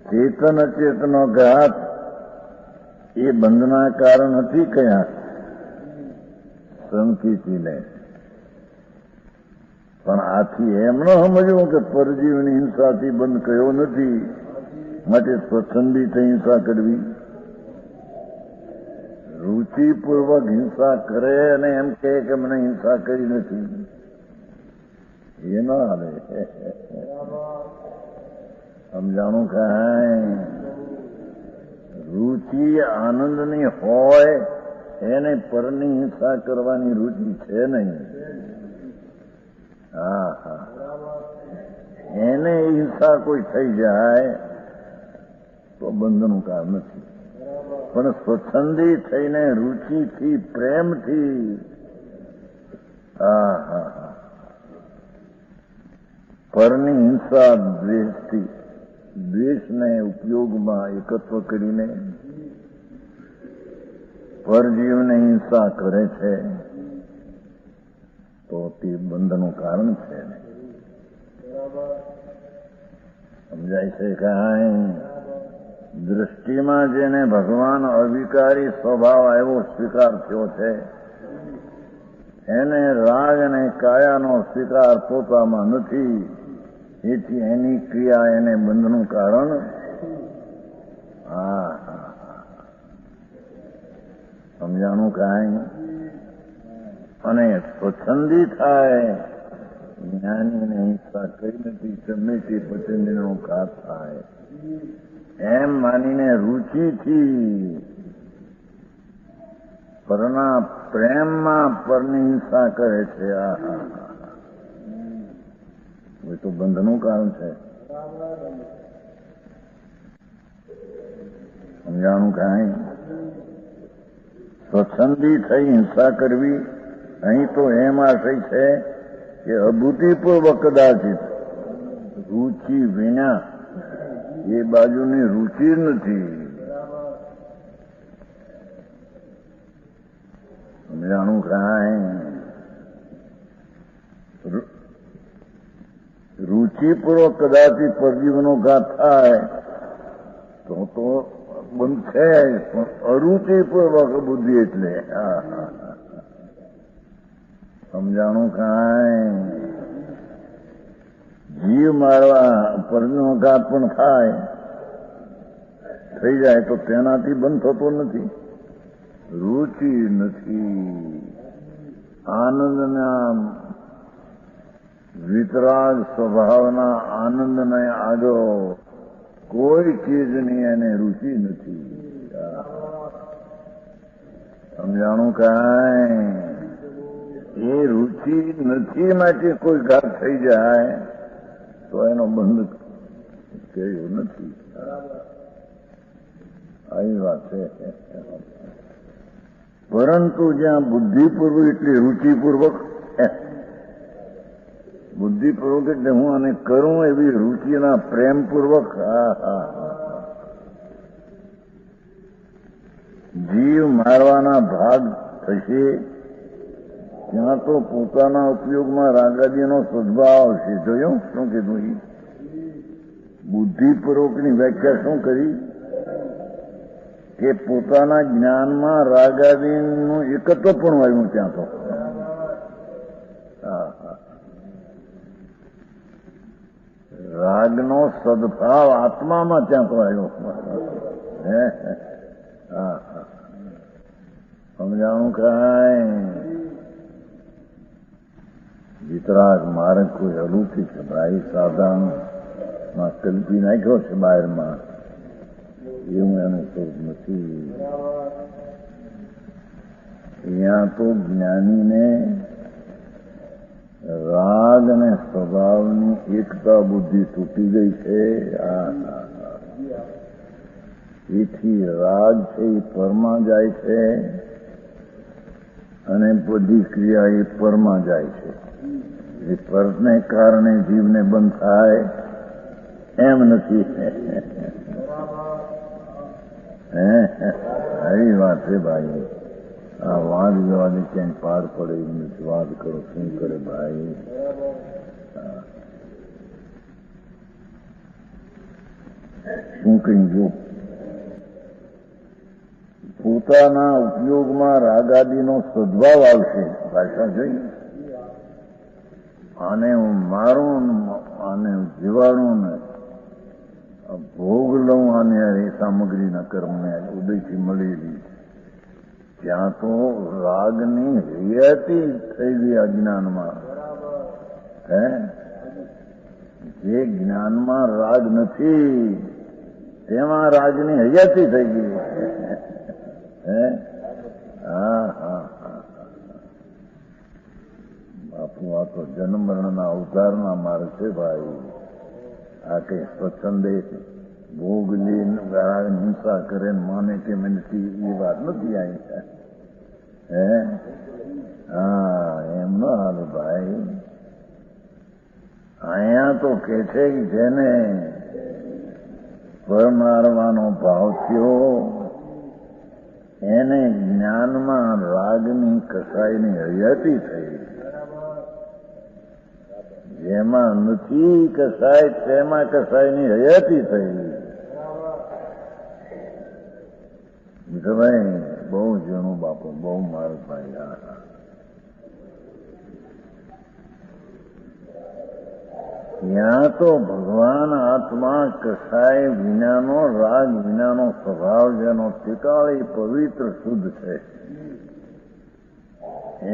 ચેતન અચેતનો ઘાત એ બંધના કારણ નથી કયા સંકિતિને. પણ આથી એમ ન સમજવું કે પરજીવની હિંસાથી બંધ કયો નથી, માટે સ્વચ્છંદિત હિંસા કરવી. રુચિપૂર્વક હિંસા કરે અને એમ કહે કે મને હિંસા કરી નથી, એ ન આવે. સમજાણું કાંઈ? રુચિ આનંદની હોય એને પરની હિંસા કરવાની રુચિ છે નહીં. હા હા, એને હિંસા કોઈ થઈ જાય તો બંધનું કામ નથી. પણ સ્વચ્છંદી થઈને રુચિથી પ્રેમથી હા હા હા પરની હિંસા દ્વેષથી દ્વેષને ઉપયોગમાં એકત્વ કરીને પરજીવને હિંસા કરે છે તો તે બંધનું કારણ છે. સમજાય છે કાંઈ? દૃષ્ટિમાં જેને ભગવાન અવિકારી સ્વભાવ આવ્યો સ્વીકાર થયો છે એને રાગ અને કાયાનો સ્વીકાર પોતામાં નથી, એથી એની ક્રિયા એને બંધનું કારણ. હા સમજાણું કાંઈ? અને સ્વચ્છંદી થાય જ્ઞાનીને હિંસા કઈ નથી, ગમે તે પતંગનો ઘાત થાય એમ માનીને રુચિથી પરના પ્રેમમાં પરની હિંસા કરે છે. એ તો બંધનું કારણ છે. સમજાણું કાંઈ? સ્વચ્છંદી થઈ હિંસા કરવી અહીં તો એમ આશય છે કે અભૂતિપૂર્વક કદાચિત રુચિ વિના એ બાજુની રુચિ નથી. સમજાણું કાંઈ? રુચિપૂર્વક કદાચિત પરજીવનો ઘાત થાય તો બંધ છે, પણ અરુચિપૂર્વક બુદ્ધિ એટલે સમજાણું કાંઈ? જીવ મારવા પરનો ઘાત પણ થાય થઈ જાય તો તેનાથી બંધ થતો નથી. રુચિ નથી. આનંદના વિતરાગ સ્વભાવના આનંદને આગળ કોઈ ચીજની એને રુચિ નથી. સમજાણું કાંઈ? એ રુચિ નથી માટે કોઈ ઘાત થઈ જાય તો એનો બંધ કર્યો નથી. આવી વાત છે. પરંતુ જ્યાં બુદ્ધિપૂર્વક એટલે રુચિપૂર્વક, બુદ્ધિપૂર્વક એટલે હું આને કરું એવી રુચિના પ્રેમપૂર્વક જીવ મારવાના ભાગ થશે ત્યાં તો પોતાના ઉપયોગમાં રાગાદીનો સદભાવ આવશે. જોયું શું કીધું? બુદ્ધિપૂર્વકની વ્યાખ્યા શું કરી કે પોતાના જ્ઞાનમાં રાગાદીનું એકત્વ પણ આવ્યું ત્યાં તો. રાગનો સદભાવ આત્મામાં ત્યાં તો આવ્યો. સમજાણું કાંઈ? વિતરાગ માર્ગ કોઈ અલૌકિક છે ભાઈ, સાધારણમાં કલ્પી નાખ્યો છે બહારમાં, એવું એનું સ્વરૂપ નથી. અહીંયા તો જ્ઞાનીને રાગ અને સ્વભાવની એકતા બુદ્ધિ તૂટી ગઈ છે. એથી રાગ છે એ પરમાં જાય છે અને બધી ક્રિયા એ પરમાં જાય છે. એ પરને કારણે જીવને બંધ થાય એમ નથી. આવી વાત છે ભાઈ. આ વાદ વિવાદ ક્યાંય પાર પડે એવું નથી. વાદ કરો શું કરે ભાઈ? શું કહીજો? પોતાના ઉપયોગમાં રાગાદીનો સદભાવ આવશે. ભાષા જોઈ, આને હું મારું, આને જીવાણું ને ભોગ લઉં, આને એ સામગ્રીના કર્મને ઉદયથી મળેલી. ત્યાં તો રાગની રિયાતી થઈ ગઈ અજ્ઞાનમાં. જે જ્ઞાનમાં રાગ નથી તેમાં રાજની હયાતી થઈ ગઈ. બાપુ, આ તો જન્મ મરણના અવતારના માર્ગ છે ભાઈ. આ કઈ સ્વચ્છંદે ભોગ લઈને હિંસા કરે માને કે નથી એ વાત નથી આવી. એમ ન હાલ ભાઈ. અહીંયા તો કે છે કે જેને પરમારવાનો ભાવ થયો એને જ્ઞાનમાં રાગની કસાઈની હયાતી થઈ. જેમાં નથી કસાય તેમાં કસાઈની હયાતી થઈ. ભાઈ બહુ જૂનું બાપુ, બહુ મારું ભાઈ. ત્યાં તો ભગવાન આત્મા કસાય વિનાનો, રાગ વિનાનો સ્વભાવ જેનો ટીકાળી પવિત્ર શુદ્ધ છે,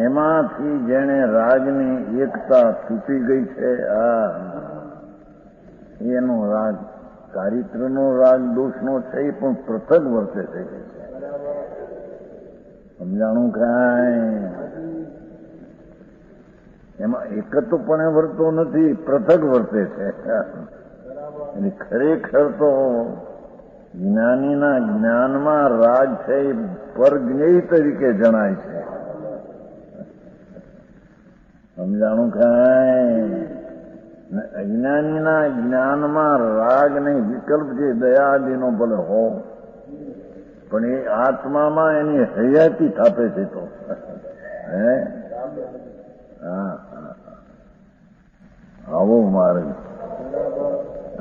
એમાંથી જેને રાગની એકતા તૂટી ગઈ છે, એનો રાગ ચારિત્રનો રાગ દોષનો છે, એ પણ પૃથક વર્તે છે. સમજાણું કાંઈ? એમાં એકત્વપણે વર્તો નથી, પૃથક વર્તે છે. એટલે ખરેખર તો જ્ઞાનીના જ્ઞાનમાં રાગ છે એ પરજ્ઞેય તરીકે જણાય છે. સમજાણું કાંઈ? અજ્ઞાનીના જ્ઞાનમાં રાગ નહીં, વિકલ્પ જે દયાદીનો ભલે હો, પણ એ આત્મામાં એની હયાતી થાપે છે. તો આવો માર્ગ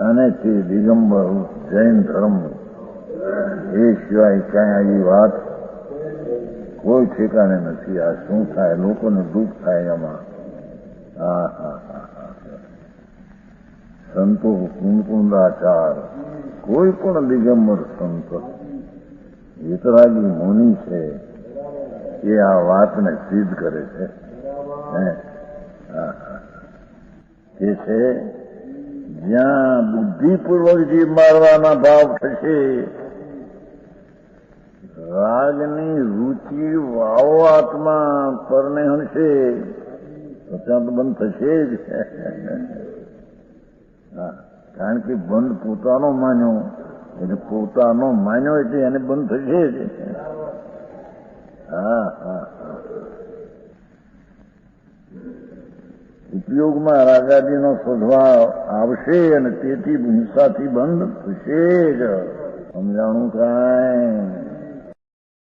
અને તે દિગંબર જૈન ધર્મ, એ સિવાય ક્યાંય આવી વાત કોઈ ઠેકાણે નથી. આ શું થાય? લોકોને દુઃખ થાય એમાં. સંતો કુંકુંદાચાર, કોઈ પણ દિગંબર સંત વિતરાગી મુનિ છે એ આ વાતને સિદ્ધ કરે છે. કે છે જ્યાં બુદ્ધિપૂર્વક જીવ મારવાના ભાવ થશે, રાગની રુચિ વાવો આત્મા પરને હણશે, તો ત્યાં તો બંધ થશે જ. કારણ કે બંધ પોતાનો માન્યો, એટલે પોતાનો માન્યો એટલે એને બંધ થશે જ. ઉપયોગમાં રાગાદીનો સ્વભાવ આવશે અને તેથી હિંસાથી બંધ થશે જ. સમજાણું કાંઈ?